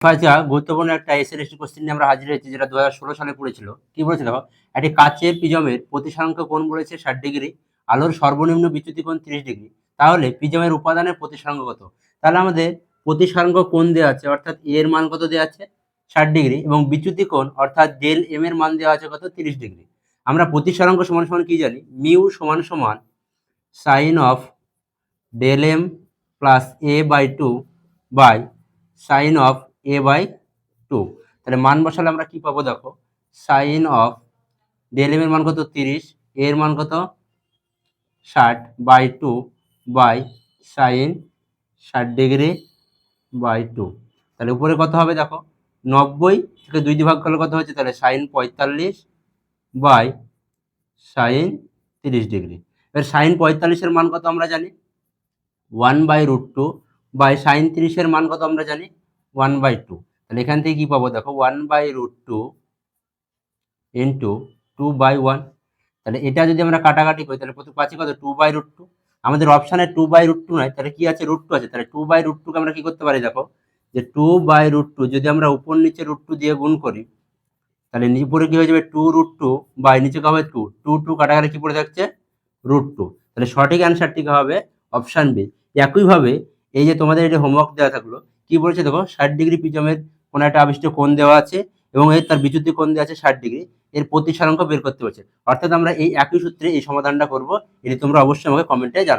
আচ্ছা, গুরুত্বপূর্ণ একটা এসএলএসটি কোশ্চেন নিয়ে আমরা হাজির হয়েছি, যেটা 2016 সালে পড়েছিল। কি বলেছে দেখো, একটি কাচের প্রিজমের প্রতিসারাংক কোণ বলেছে 60 ডিগ্রি, আলোর সর্বনিম্ন বিচ্যুতি কোণ 30 ডিগ্রি। তাহলে প্রিজমের উপাদানের প্রতিসারাংক কত? তাহলে আমাদের প্রতিসারাংক কোণ দেওয়া আছে, অর্থাৎ এ এর মান কত দেওয়া আছে 60 ডিগ্রি, এবং বিচ্যুতি কোণ অর্থাৎ ডেল এম এর মান দেওয়া আছে কত 30 ডিগ্রি। আমরা প্রতিসারাংক সমান সমান কি জানি, মিউ সমান সমান sine of del m plus A by 2 by sine of A by 2। তাহলে মান বসালে আমরা কি পাবো দেখো, সাইন অফ ডেল এম এর মান কত 30, এর মান কত 60 by 2 by sine 60 degree by 2। তাহলে উপরে কত হবে দেখো, 90 থেকে 2 দিয়ে ভাগ করলে কত হচ্ছে, তাহলে সাইন 45 বাই সাইন 30 ডিগ্রি। এবার সাইন 45 এর মান কত আমরা জানি 1/√2 বাই সাইন 30 এর মান কত আমরা জানি 1/2। তাহলে এখান থেকে কি পাবো দেখো, 1/√2 ইন্টু 2/1। তাহলে এটা যদি আমরা কাটাকাটি করি, তাহলে প্রথম পাচ্ছি কত 2/√2। আমাদের অপশানে 2/√2 নয়, তাহলে কি আছে √2 আছে। তাহলে 2/√2 কে আমরা কি করতে পারি দেখো, যে 2/√2 যদি আমরা উপর নিচে √2 দিয়ে গুণ করি, তাহলে উপরে কি হয়ে যাবে 2√2 বাই নিচে কি হবে 2 2 2 কাটাকাটি কি পড়ে থাকছে √2। তাহলে সঠিক অ্যান্সারটি হবে অপশান বি। একইভাবে এই যে তোমাদের এই যে হোমওয়ার্ক দেওয়া থাকলো, কি বলেছে দেখো, 60 ডিগ্রি প্রিজমের কোনো একটা আবিষ্ট কোণ দেওয়া আছে এবং এর তার বিচ্যুতি কোণ দেওয়া আছে 60 ডিগ্রি, এর প্রতিসারাংক বের করতে হচ্ছে। অর্থাৎ আমরা এই একই সূত্রে এই সমাধানটা করব। এটি তোমরা অবশ্যই আমাকে কমেন্টে জানাবে।